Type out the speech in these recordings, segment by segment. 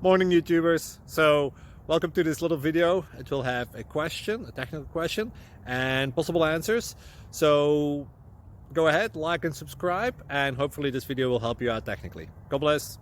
Morning YouTubers. So welcome to this little video. It will have a question, a technical question, and possible answers. So go ahead, like and subscribe, and hopefully this video will help you out technically. God bless.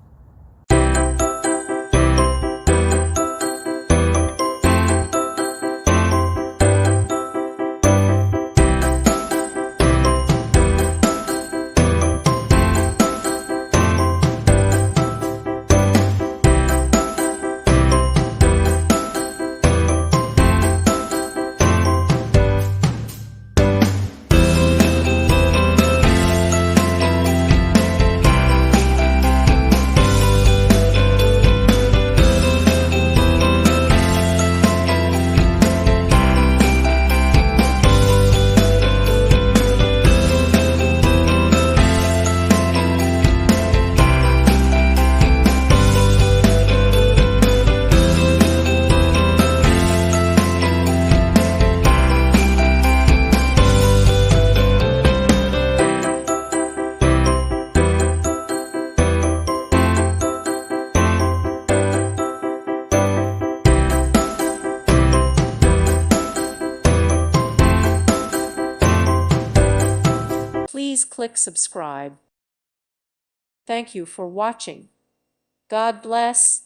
Please click subscribe. Thank you for watching. God bless.